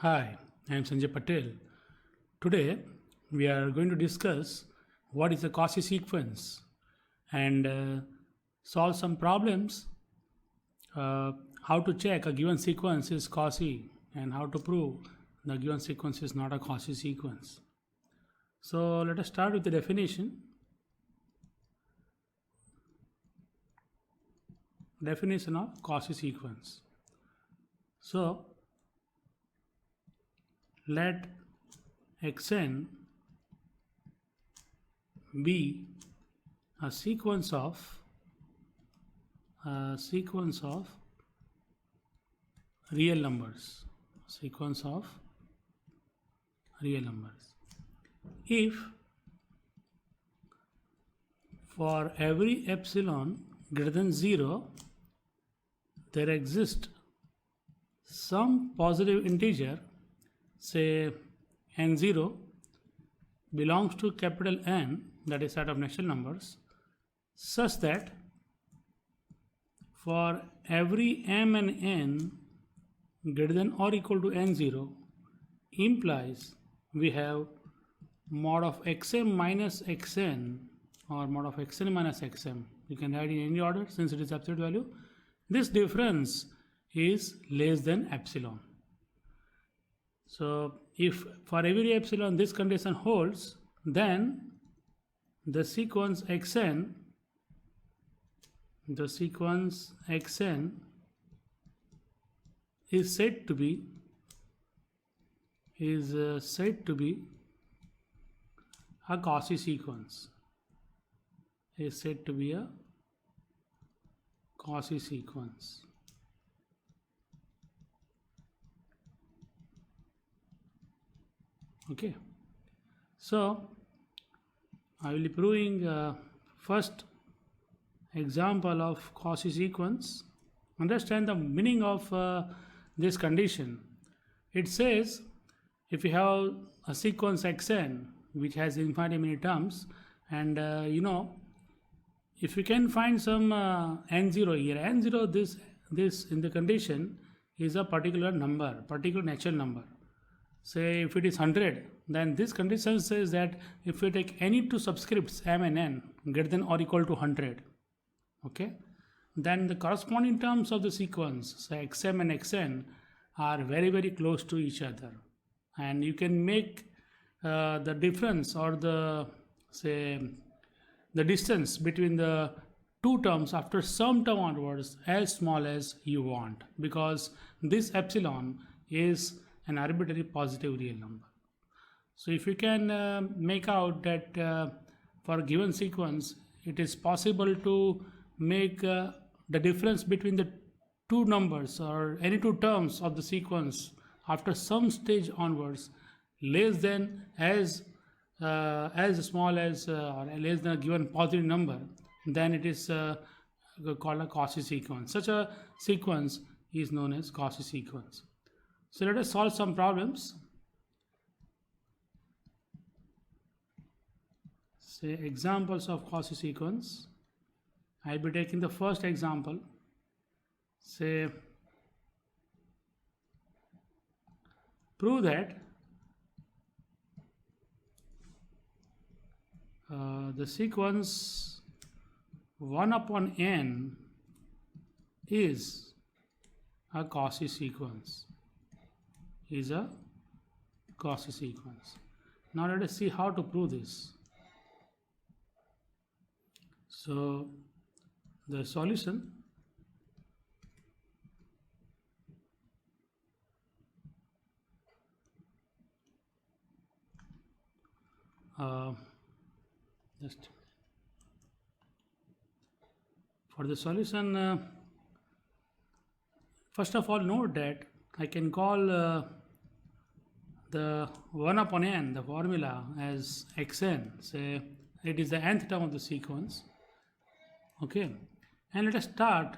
Hi, I am Sanjay Patel. Today we are going to discuss what is a Cauchy sequence and solve some problems. How to check a given sequence is Cauchy and how to prove the given sequence is not a Cauchy sequence. So let us start with the definition. Definition of Cauchy sequence. So let xn be a sequence of real numbers. If for every epsilon greater than 0 there exists some positive integer, say n0 belongs to capital N, that is set of natural numbers, such that for every m and n greater than or equal to n0 implies we have mod of xm minus xn or mod of xn minus xm. You can write in any order since it is absolute value. This difference is less than epsilon. So if for every epsilon this condition holds, then the sequence xn is said to be a Cauchy sequence. Okay, so I will be proving first example of Cauchy sequence. Understand the meaning of this condition. It says if you have a sequence xn which has infinitely many terms, and if you can find some n0 here, n0 this in the condition is a particular number, particular natural number. Say if it is 100, then this condition says that if we take any two subscripts m and n greater than or equal to 100, okay, then the corresponding terms of the sequence, say xm and xn, are very very close to each other, and you can make the difference or the distance between the two terms after some term onwards as small as you want, because this epsilon is an arbitrary positive real number. So if you can make out that for a given sequence it is possible to make the difference between the two numbers or any two terms of the sequence after some stage onwards less than as small as or less than a given positive number, then it is called a Cauchy sequence. Such a sequence is known as Cauchy sequence. So let us solve some problems. Say examples of Cauchy sequence. I will be taking the first example. Say prove that the sequence 1 upon n is a Cauchy sequence. Now let us see how to prove this. So the solution, for the solution, first of all note that I can call the 1 upon n, the formula, as xn. Say it is the nth term of the sequence. Okay, and let us start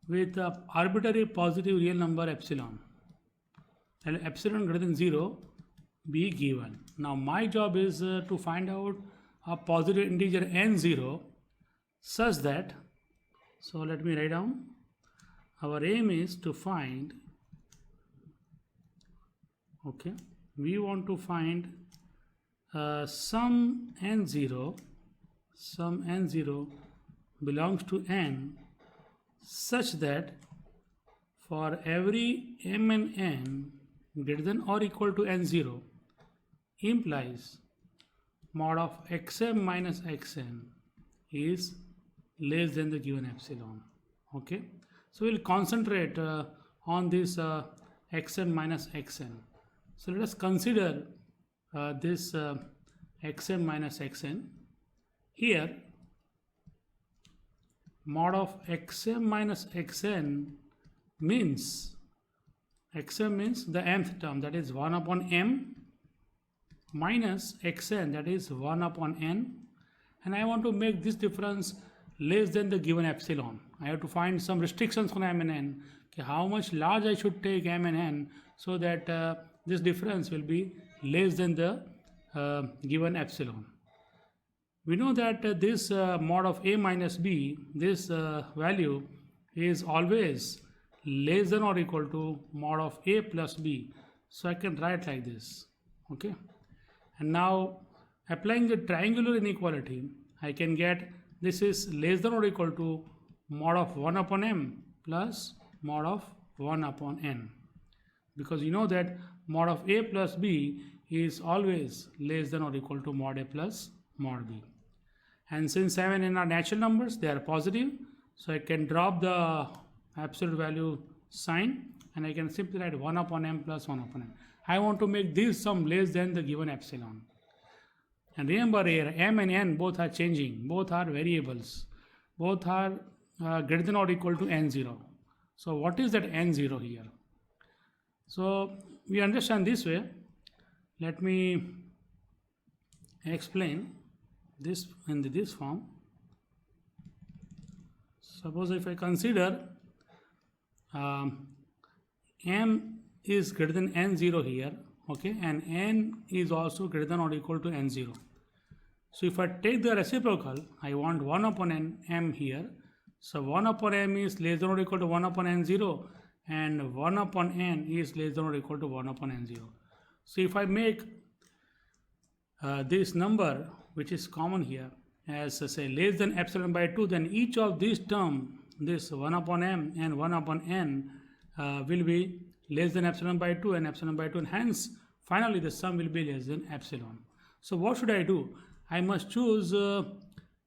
with the arbitrary positive real number epsilon, and epsilon greater than 0 be given. Now my job is to find out a positive integer n0 such that, so let me write down, our aim is to find Okay, we want to find some n0 belongs to n such that for every m and n greater than or equal to n0 implies mod of xm minus xn is less than the given epsilon. Okay, so we'll concentrate on this xm minus xn. So let us consider this xm minus xn. Here mod of xm minus xn means xm means the mth term, that is 1 upon m, minus xn, that is 1 upon n, and I want to make this difference less than the given epsilon. I have to find some restrictions on m and n, how much large I should take m and n so that this difference will be less than the given epsilon. We know that this mod of a minus b, this value is always less than or equal to mod of a plus b. So I can write like this. Okay. And now applying the triangular inequality, I can get this is less than or equal to mod of 1 upon m plus mod of 1 upon n. Because you know that mod of a plus b is always less than or equal to mod a plus mod b. And since m and n are natural numbers, they are positive, so I can drop the absolute value sign and I can simply write 1 upon m plus 1 upon n. I want to make this sum less than the given epsilon. And remember here, m and n both are changing, both are variables, both are greater than or equal to n0. So what is that n0 here? So we understand this way. Let me explain this in this form. Suppose if I consider m is greater than n0 here, okay, and n is also greater than or equal to n0. So if I take the reciprocal, I want 1 upon n m here. So 1 upon m is less than or equal to 1 upon n0, and 1 upon n is less than or equal to 1 upon n0. So if I make this number, which is common here, as say less than epsilon by 2, then each of these term, this 1 upon m and 1 upon n will be less than epsilon by 2 and epsilon by 2, and hence finally the sum will be less than epsilon. So what should I do? I must choose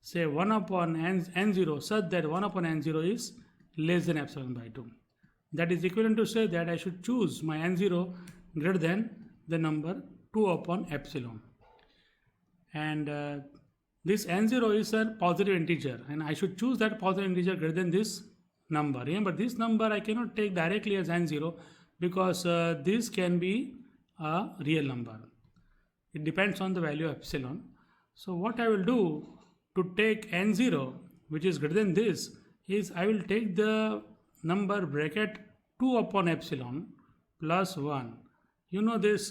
say 1 upon n0 such that 1 upon n0 is less than epsilon by 2. That is equivalent to say that I should choose my n0 greater than the number 2 upon epsilon. And this n0 is a positive integer, and I should choose that positive integer greater than this number. Remember, this number I cannot take directly as n0 because this can be a real number. It depends on the value of epsilon. So what I will do to take n0, which is greater than this, is I will take the number bracket 2 upon epsilon plus 1. You know this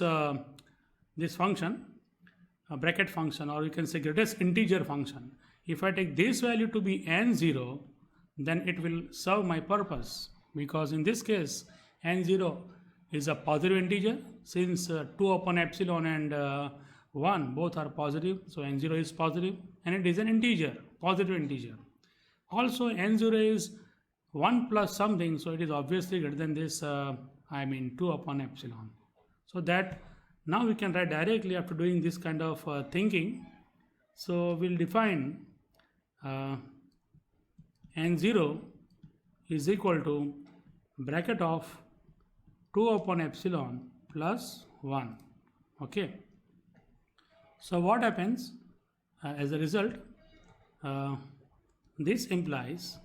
this function, a bracket function, or you can say greatest integer function. If I take this value to be n0, then it will serve my purpose, because in this case n0 is a positive integer, since 2 upon epsilon and 1 both are positive, so n0 is positive, and it is an integer, positive integer. Also n0 is 1 plus something, so it is obviously greater than this 2 upon epsilon. So that now we can write directly after doing this kind of thinking. So we'll define n0 is equal to bracket of 2 upon epsilon plus 1. Okay. So what happens as a result? This implies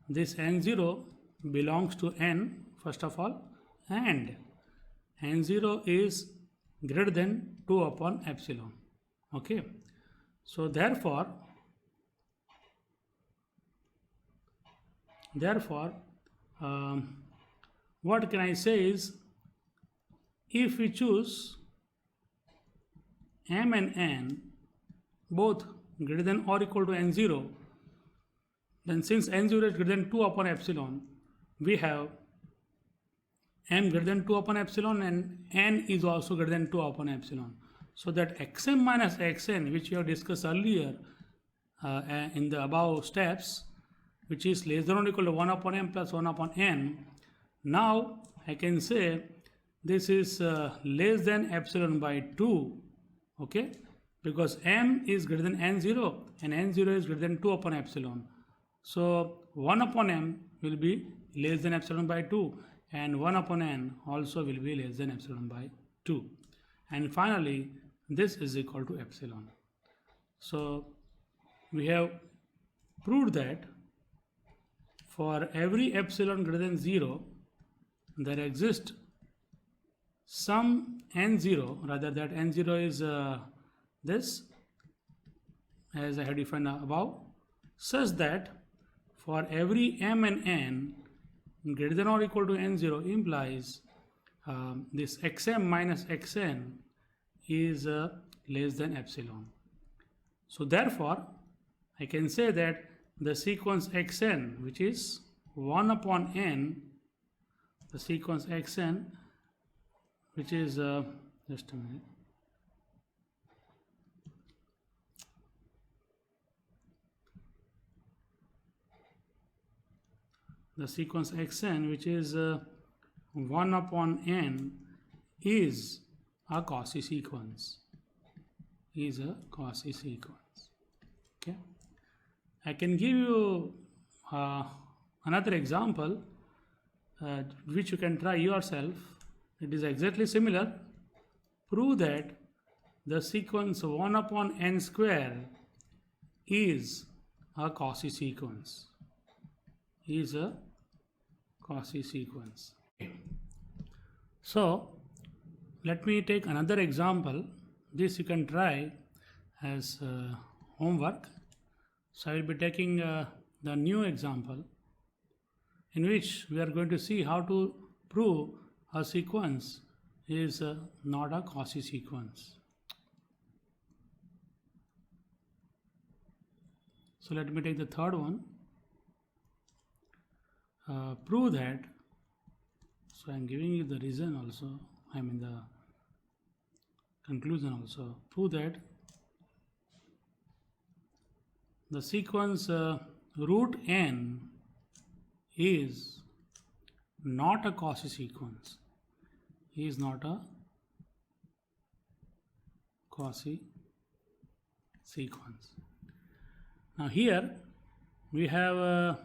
this n0 belongs to n first of all, and n0 is greater than 2 upon epsilon. Okay. So therefore what can I say is, if we choose m and n both greater than or equal to n0, then since n0 is greater than 2 upon epsilon, we have m greater than 2 upon epsilon and n is also greater than 2 upon epsilon. So that xm minus xn, which we have discussed earlier in the above steps, which is less than or equal to 1 upon m plus 1 upon n, now I can say this is less than epsilon by 2, okay, because m is greater than n0 and n0 is greater than 2 upon epsilon. So 1 upon m will be less than epsilon by 2 and 1 upon n also will be less than epsilon by 2. And finally, this is equal to epsilon. So we have proved that for every epsilon greater than 0, there exists some n0, rather that n0 is this, as I have defined above, such that for every m and n greater than or equal to n0 implies this xm minus xn is less than epsilon. So therefore, I can say that the sequence xn, which is 1 upon n, the sequence xn, which is just a minute, the sequence xn, which is 1 upon n, is a Cauchy sequence. Is a Cauchy sequence. Okay. I can give you another example which you can try yourself. It is exactly similar. Prove that the sequence 1 upon n square is a Cauchy sequence. Is a Cauchy sequence. Okay. So let me take another example. This you can try as homework. So I will be taking the new example in which we are going to see how to prove a sequence is not a Cauchy sequence. So let me take the third one. Prove that, so I am giving you the reason also, I mean the conclusion also. Prove that the sequence root n is not a Cauchy sequence. Is not a Cauchy sequence. Now here we have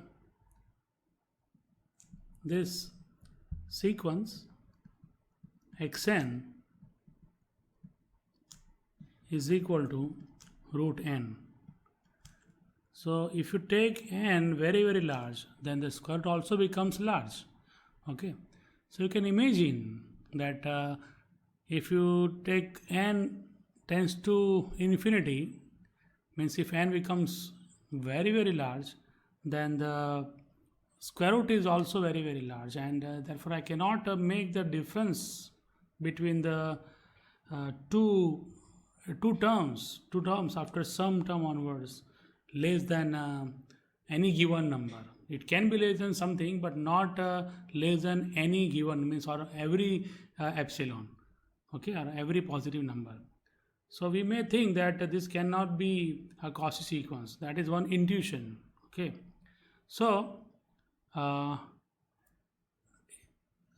this sequence xn is equal to root n. So if you take n very large, then the square root also becomes large. Okay, so you can imagine that if you take n tends to infinity, means if n becomes very large, then the square root is also very large, and therefore I cannot make the difference between the two terms after some term onwards less than any given number. It can be less than something, but not less than any given, means or every epsilon, okay, or every positive number. So we may think that this cannot be a Cauchy sequence. That is one intuition. Okay, so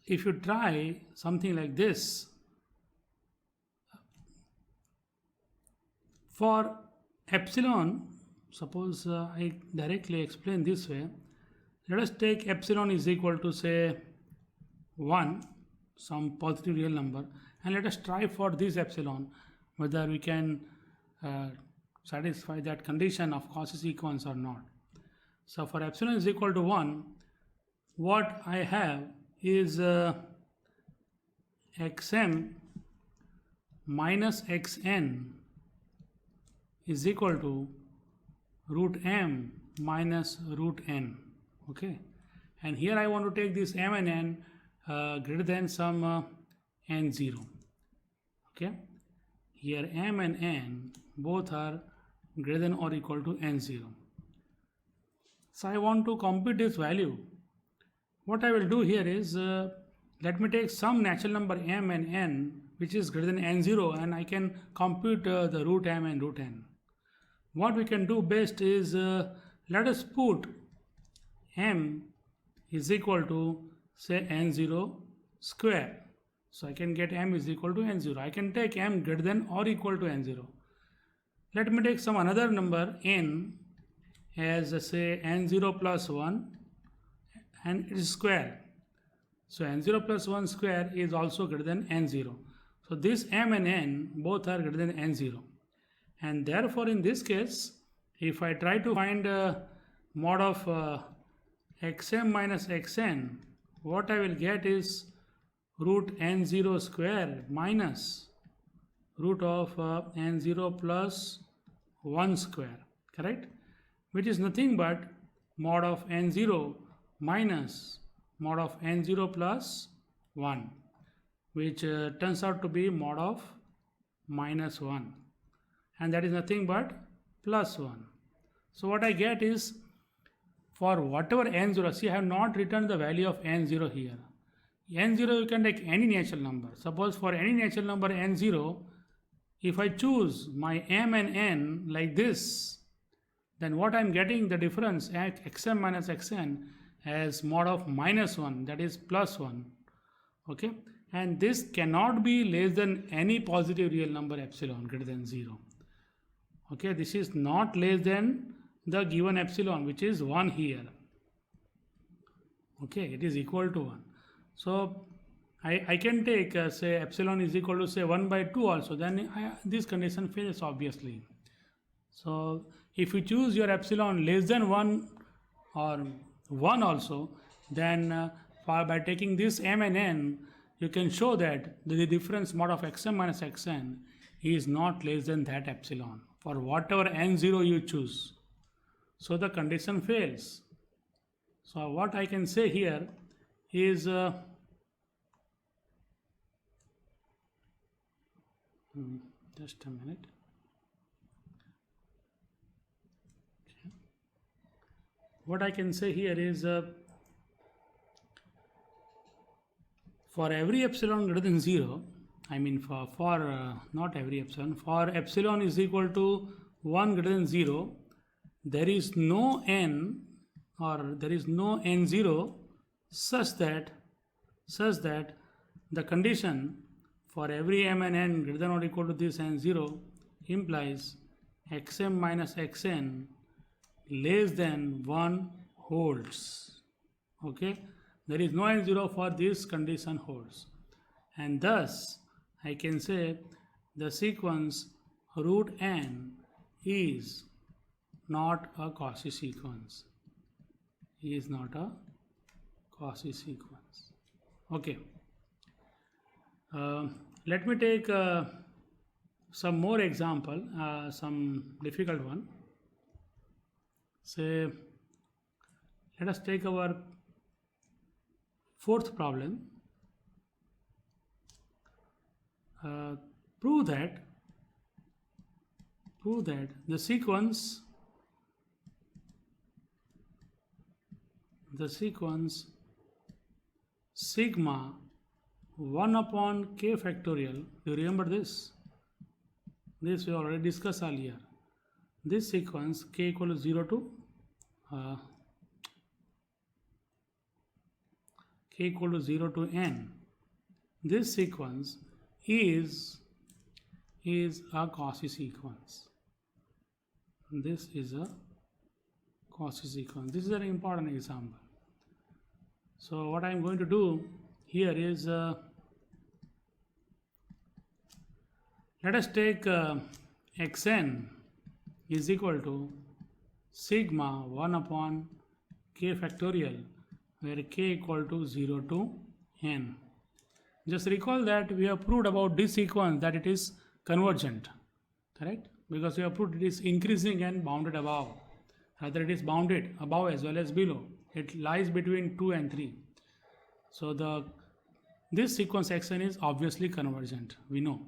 if you try something like this, for epsilon, suppose I directly explain this way. Let us take epsilon is equal to say 1, some positive real number, and let us try for this epsilon whether we can satisfy that condition of Cauchy sequence or not. So for epsilon is equal to 1, what I have is xm minus xn is equal to root m minus root n. Okay, and here I want to take this m and n greater than some n0. Okay, here m and n both are greater than or equal to n0. So I want to compute this value. What I will do here is let me take some natural number m and n which is greater than n0, and I can compute the root m and root n. What we can do best is let us put m is equal to say n0 square. So I can get m is equal to n0. I can take m greater than or equal to n0. Let me take some another number n as say n0 plus 1 and it is square. So n0 plus 1 square is also greater than n0. So this m and n both are greater than n0. And therefore in this case, if I try to find mod of xm minus xn, what I will get is root n0 square minus root of n0 plus 1 square, correct? Which is nothing but mod of n0 minus mod of n0 plus 1, which turns out to be mod of minus 1, and that is nothing but plus 1. So what I get is for whatever n0, see I have not written the value of n0 here. n0 you can take any natural number. Suppose for any natural number n0, if I choose my m and n like this, then what I am getting the difference xm minus xn as mod of minus 1, that is plus 1. Okay, and this cannot be less than any positive real number epsilon greater than 0. Okay, this is not less than the given epsilon, which is 1 here. Okay, it is equal to 1. So I can take say epsilon is equal to say 1 by 2 also, then this condition fails obviously. So if you choose your epsilon less than 1 or 1 also, then by taking this m and n, you can show that the difference mod of xm minus xn is not less than that epsilon for whatever n0 you choose. So the condition fails. So what I can say here is just a minute. Okay. What I can say here is for every epsilon greater than 0, I mean for not every epsilon, for epsilon is equal to 1 greater than 0, there is no n or there is no n0 such that the condition for every m and n greater than or equal to this n0 implies xm minus xn less than 1 holds. Okay, there is no n0 for this condition holds, and thus I can say the sequence root n is not a Cauchy sequence. Is not a Cauchy sequence. Okay. Let me take some more example, some difficult one. Say, let us take our fourth problem. Prove that the sequence sigma 1 upon k factorial, do you remember this? This we already discussed earlier. This sequence k equal to 0 to k equal to 0 to n. This sequence is a Cauchy sequence. This is a Cauchy sequence. This is an important example. So what I am going to do here is let us take xn is equal to sigma 1 upon k factorial, where k equal to 0 to n. Just recall that we have proved about this sequence that it is convergent, correct? Because we have proved it is increasing and bounded above. Rather, it is bounded above as well as below. It lies between 2 and 3. So this sequence xn is obviously convergent, we know.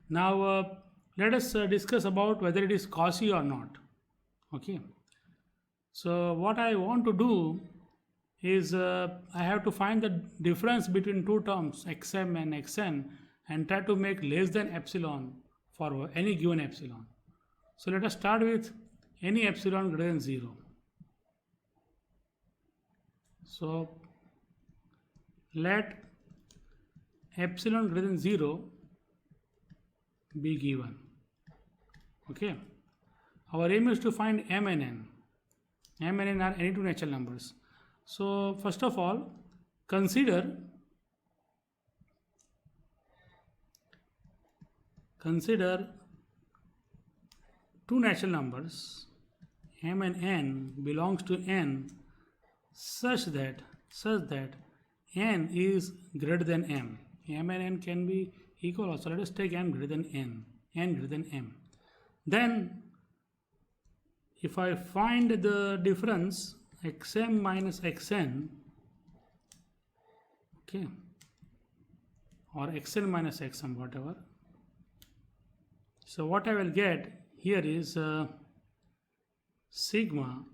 Now let us discuss about whether it is Cauchy or not. Okay. So what I want to do is I have to find the difference between two terms xm and xn and try to make less than epsilon for any given epsilon. So let us start with any epsilon greater than 0. So let epsilon greater than 0 be given. Okay. Our aim is to find m and n. M and n are any two natural numbers. So first of all, consider two natural numbers m and n belongs to n such that n is greater than m. M and n can be equal also. Let us take m greater than n greater than m. Then if I find the difference xm minus xn, okay, or xn minus xm, whatever. So what I will get here is sigma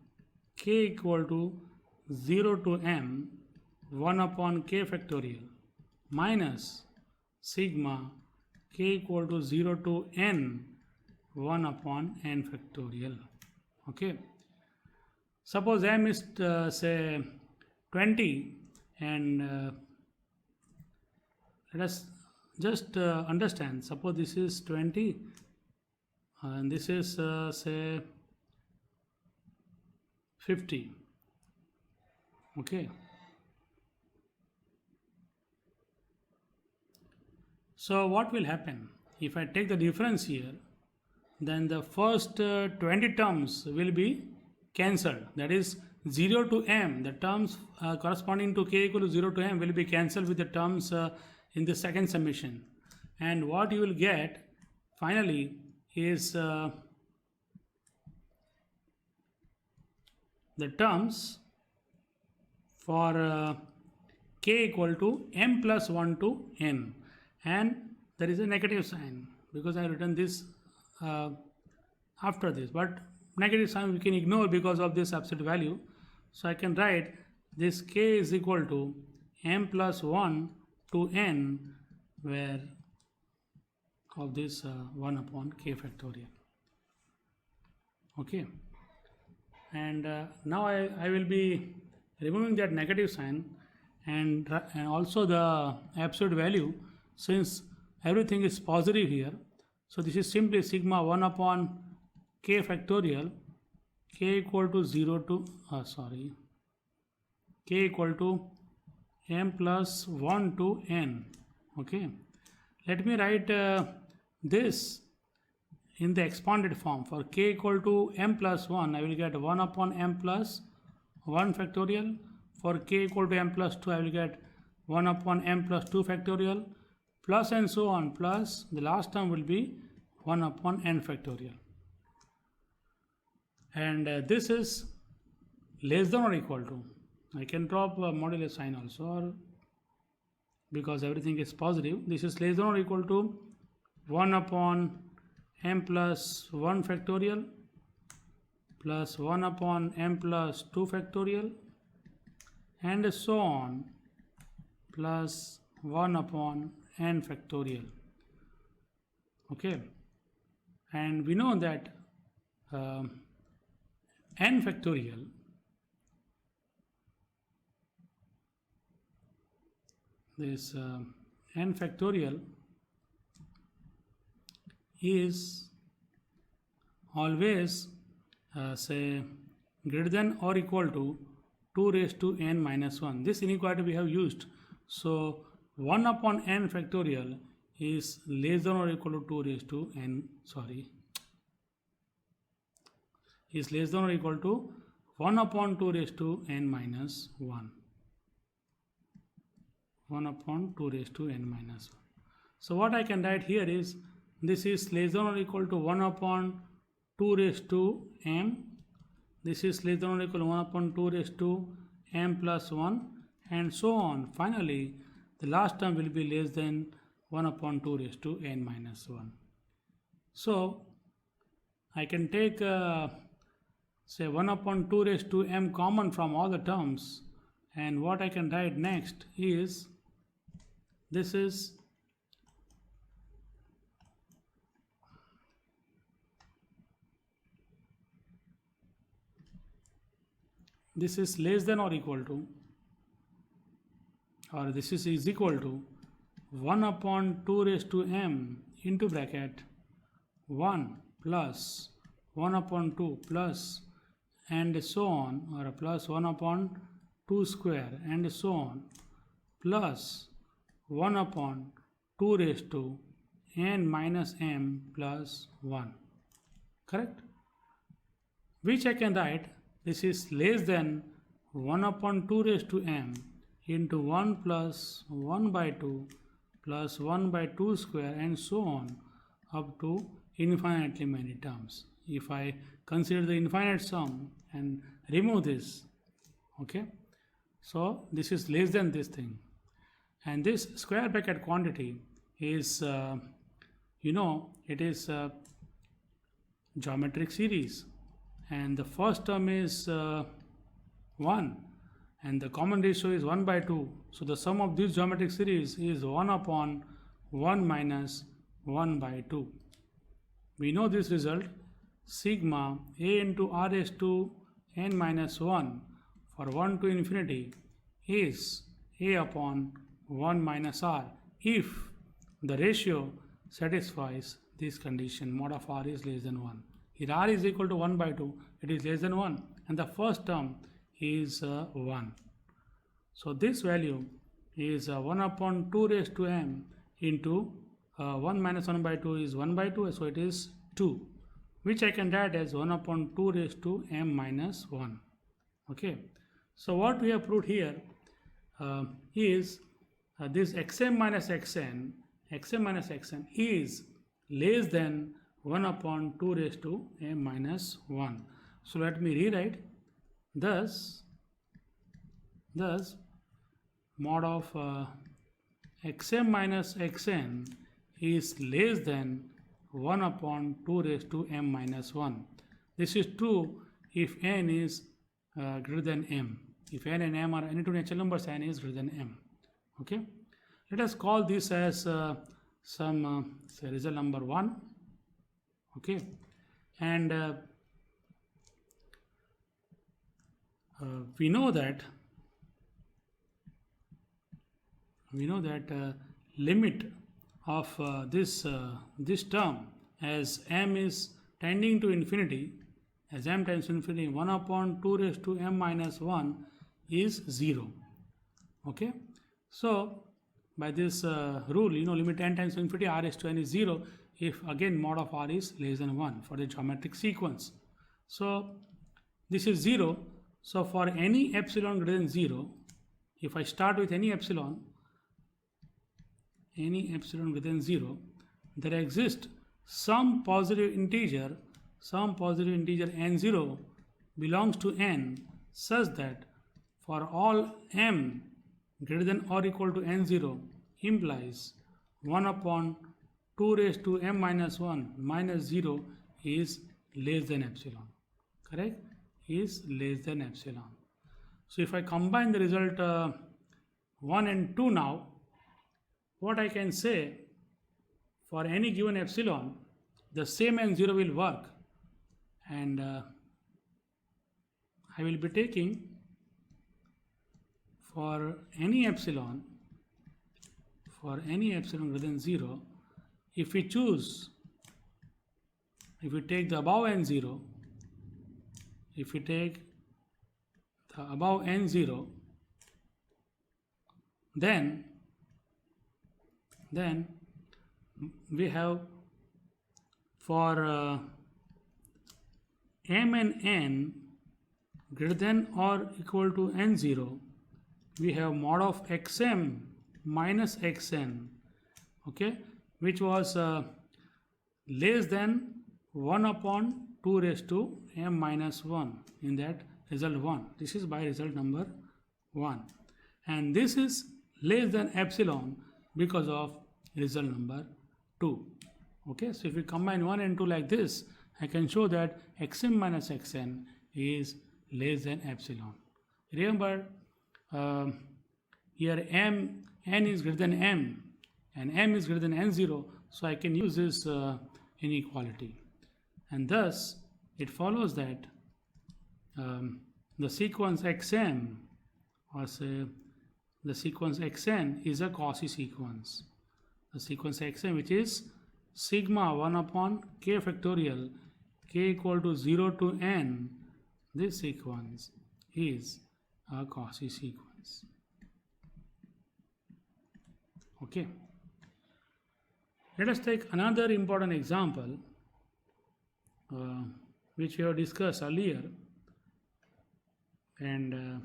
k equal to 0 to m 1 upon k factorial minus sigma k equal to 0 to n 1 upon n factorial. Okay. Suppose m is say 20 and let us just understand. Suppose this is 20 and this is say 50. Okay. So what will happen if I take the difference here? Then the first 20 terms will be cancelled. That is 0 to m. The terms corresponding to k equal to 0 to m will be cancelled with the terms in the second summation. And what you will get finally is the terms for k equal to m plus 1 to n, and there is a negative sign because I have written this after this, but negative sign we can ignore because of this absolute value. So I can write this k is equal to m plus 1 to n, where of this 1 upon k factorial. Okay, and now I will be removing that negative sign and also the absolute value, since everything is positive here. So this is simply sigma 1 upon k factorial, k equal to 0 to k equal to m plus 1 to n. Okay, let me write this in the expanded form. For k equal to m plus 1, I will get 1 upon m plus 1 factorial. For k equal to m plus 2, I will get 1 upon m plus 2 factorial, plus and so on, plus the last term will be 1 upon n factorial. And this is less than or equal to, I can drop a modulo sign also, or because everything is positive, this is less than or equal to 1 upon m plus 1 factorial plus 1 upon m plus 2 factorial and so on, plus 1 upon n factorial. Okay, and we know that n factorial n factorial is always say greater than or equal to 2 raised to n minus 1. This inequality we have used. So 1 upon n factorial is less than or equal to 2 raised to n, is less than or equal to 1 upon 2 raised to n minus 1. 1 upon 2 raised to n minus 1. So what I can write here is this is less than or equal to 1 upon 2 raised to m. This is less than or equal to 1 upon 2 raised to m plus 1 and so on. Finally, the last term will be less than 1 upon 2 raised to n minus 1. So I can take say 1 upon 2 raised to m common from all the terms, And what I can write next is this is less than or equal to, or this is equal to 1 upon 2 raised to m into bracket 1 plus 1 upon 2 plus and so on, or plus 1 upon 2 square and so on, plus 1 upon 2 raised to n minus m plus 1. Correct? Which I can write, this is less than 1 upon 2 raised to m into 1 plus 1 by 2 plus 1 by 2 square and so on up to infinitely many terms. If I consider the infinite sum and remove this, okay, so this is less than this thing. And this square bracket quantity is, it is a geometric series, and the first term is 1 and the common ratio is 1 by 2. So the sum of this geometric series is 1 upon 1 minus 1 by 2. We know this result, sigma a into r raised to n minus 1 for 1 to infinity is a upon 1 minus r if the ratio satisfies this condition, mod of r is less than 1. Here r is equal to 1 by 2, it is less than 1, and the first term is 1. So this value is 1 upon 2 raised to m into 1 minus 1 by 2 is 1 by 2, so it is 2, which I can write as 1 upon 2 raised to m minus 1. Okay, so what we have proved here is this xm minus xn is less than 1 upon 2 raised to m minus 1. So let me rewrite, thus mod of xm minus xn is less than 1 upon 2 raised to m minus 1. This is true if n is greater than m. If n and m are any two natural numbers, n is greater than m. Okay, let us call this as some say result number 1. Okay, and we know that limit of this term as m is tending to infinity, as m tends to infinity, 1 upon 2 raised to m minus 1 is 0. Okay, so by this rule, limit n tends to infinity, r raised to n is 0 if again mod of r is less than 1 for the geometric sequence. So this is 0. So for any epsilon greater than 0, if I start with any epsilon greater than 0, there exists some positive integer n0 belongs to n such that for all m greater than or equal to n0 implies 1 upon 2 raised to m minus 1 minus 0 is less than epsilon. Correct? Is less than epsilon. So if I combine the result 1 and 2 now, what I can say, for any given epsilon, the same n0 will work, and I will be taking for any epsilon greater than 0, if we take the above n0, then we have for m and n greater than or equal to n0, we have mod of xm minus xn, okay, which was less than 1 upon 2 raised to m minus 1 in that result 1. This is by result number 1, and this is less than epsilon because of result number 2. Okay, so if we combine 1 and 2 like this, I can show that xm minus xn is less than epsilon. Remember, here n is greater than m and m is greater than n0, so I can use this inequality, and thus it follows that the sequence xm, or say the sequence xn, is a Cauchy sequence. The sequence xn, which is sigma 1 upon k factorial k equal to 0 to n, this sequence is a Cauchy sequence. Okay. Let us take another important example which we have discussed earlier, and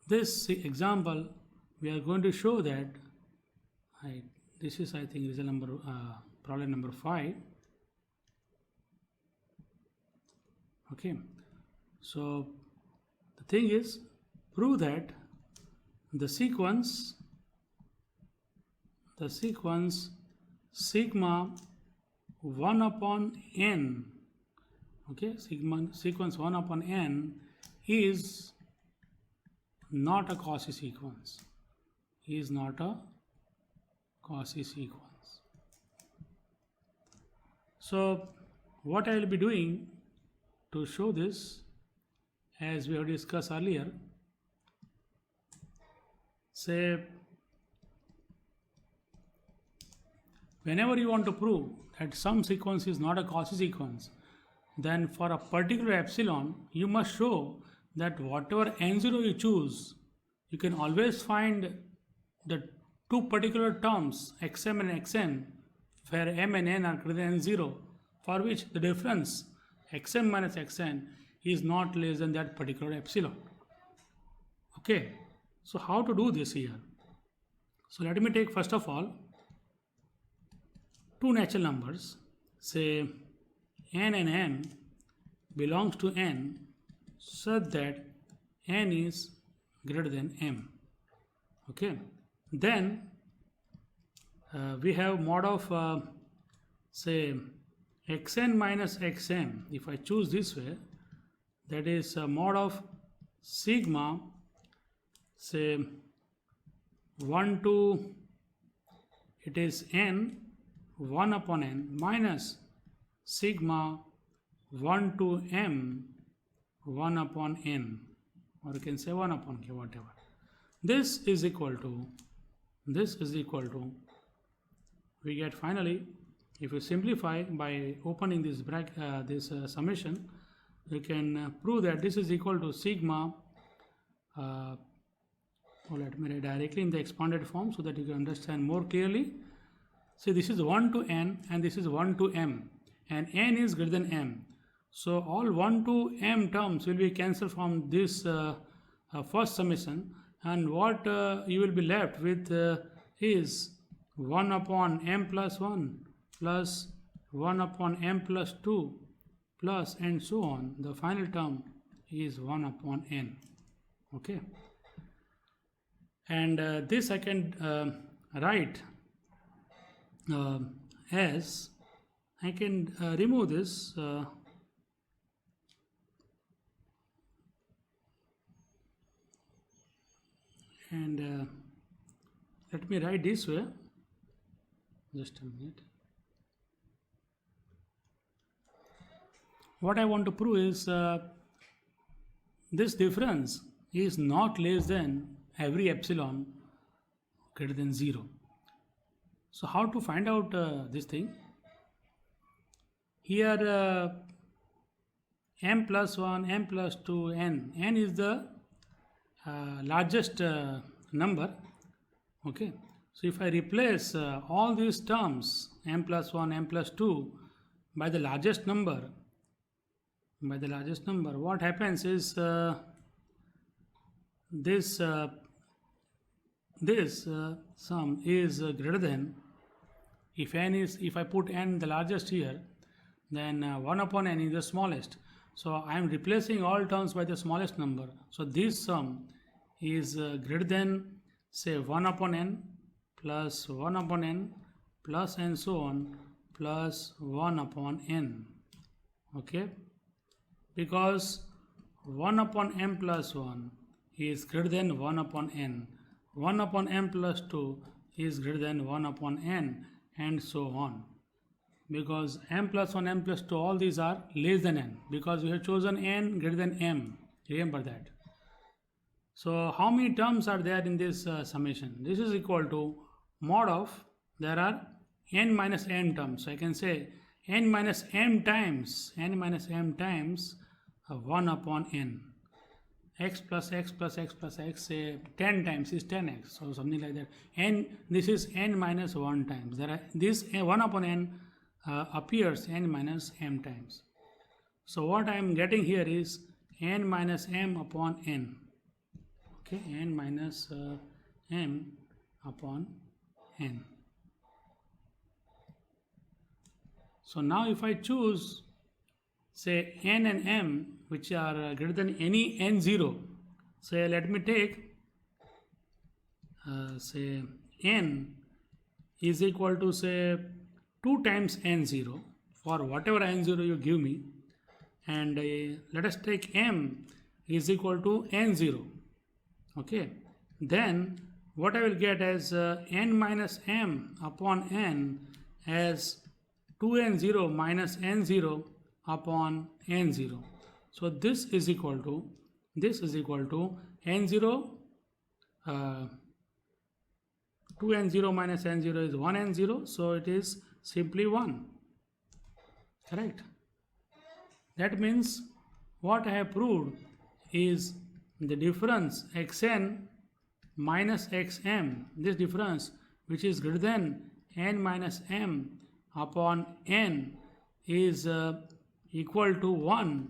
this example we are going to show that this is, I think, result number problem number 5. Okay, so the thing is, prove that the sequence sigma 1 upon n, okay, sequence 1 upon n is not a Cauchy sequence, is not a Cauchy sequence. So what I will be doing to show this, as we have discussed earlier, say whenever you want to prove that some sequence is not a Cauchy sequence, then for a particular epsilon you must show that whatever n0 you choose, you can always find the two particular terms xm and xn where m and n are greater than n0, for which the difference xm minus xn is not less than that particular epsilon. Okay, so how to do this here? So let me take first of all two natural numbers, say n and m belongs to n such that n is greater than m. Okay, then we have mod of say xn minus xm. If I choose this way, that is mod of sigma, say 1 to, it is n 1 upon n minus sigma 1 to m 1 upon n, or you can say 1 upon k, whatever. This is equal to, we get finally, if you simplify by opening this bracket, this summation, you can prove that this is equal to sigma, let me write directly in the expanded form so that you can understand more clearly. So this is 1 to n and this is 1 to m, and n is greater than m. So all 1 to m terms will be cancelled from this first summation, and what you will be left with is 1 upon m plus 1 plus 1 upon m plus 2 plus and so on. The final term is 1 upon n. Okay, and this I can write as, I can remove this and let me write this way, just a minute. What I want to prove is this difference is not less than every epsilon greater than 0. So how to find out this thing? Here m plus 1, m plus 2, n is the largest number. Okay, so if I replace all these terms m plus 1, m plus 2 by the largest number, what happens is this sum is greater than, if I put n the largest here, then 1 upon n is the smallest. So I am replacing all terms by the smallest number. So this sum is greater than, say, 1 upon n plus 1 upon n plus and so on plus 1 upon n. Okay, because 1 upon m plus 1 is greater than 1 upon n. 1 upon m plus 2 is greater than 1 upon n, and so on. Because m plus 1, m plus 2, all these are less than n, because we have chosen n greater than m. Remember that. So how many terms are there in this summation? This is equal to mod of, there are n minus m terms. So I can say n minus m times 1 upon n. X plus x plus x plus x, say 10 times is 10x, so something like that. N, this is n minus 1 times. There are this 1 upon n appears n minus m times. So what I am getting here is n minus m upon n. Okay, n minus m upon n. So now if I choose, say, n and m, which are greater than any n0, say let me take, say n is equal to, say, 2 times n0 for whatever n0 you give me, and let us take m is equal to n0. Okay, then what I will get as n minus m upon n as 2n0 minus n0 upon n0. So this is equal to n0, 2n0 minus n0 is 1n0, so it is simply 1. Correct? That means what I have proved is the difference xn minus xm, this difference which is greater than n minus m upon n is equal to 1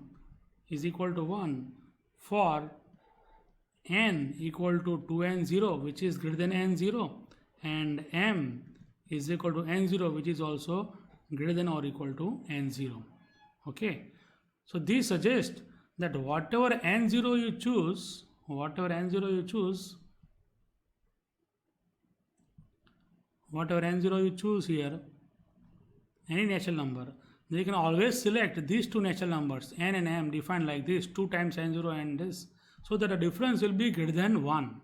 for n equal to 2n0, which is greater than n0, and m is equal to n0, which is also greater than or equal to n0. Okay, so this suggests that whatever n0 you choose, here, any natural number, you can always select these two natural numbers, n and m, defined like this, 2 times n0 and this, so that the difference will be greater than 1.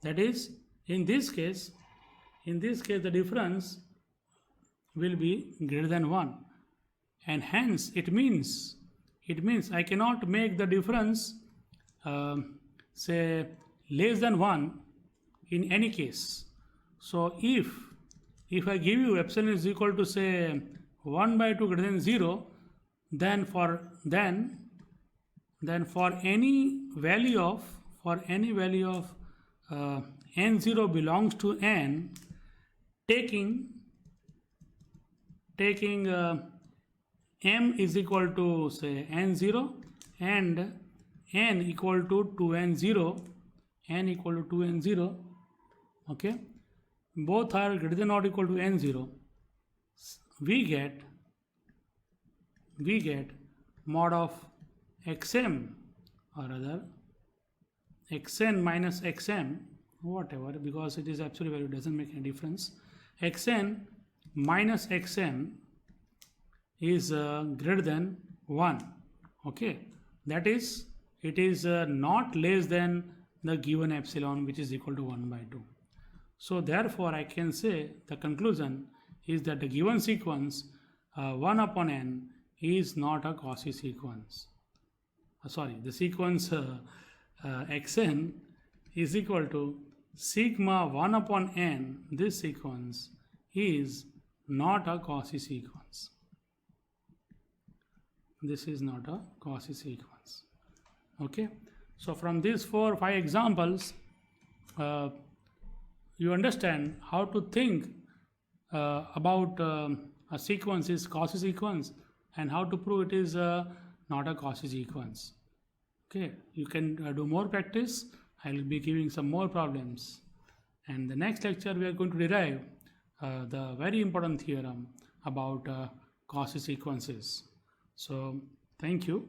That is, in this case the difference will be greater than 1, and hence it means I cannot make the difference say less than 1 in any case. So if I give you epsilon is equal to, say, 1 by 2 greater than 0, then for any value of n0 belongs to n, taking m is equal to, say, n0 and n equal to 2n0, okay, both are greater than or equal to n0, we get mod of xm, or rather xn minus xm, whatever, because it is absolute value, doesn't make any difference. Xn minus xm is greater than 1. Okay, that is, it is not less than the given epsilon, which is equal to 1 by 2. So therefore I can say the conclusion is that the given sequence 1 upon n is not a Cauchy sequence. The sequence xn is equal to sigma 1 upon n. This sequence is not a Cauchy sequence. This is not a Cauchy sequence. Okay, so from these 4 or 5 examples, you understand how to think about a sequence is Cauchy sequence and how to prove it is not a Cauchy sequence. Okay, you can do more practice. I will be giving some more problems, and the next lecture we are going to derive the very important theorem about Cauchy sequences. So thank you.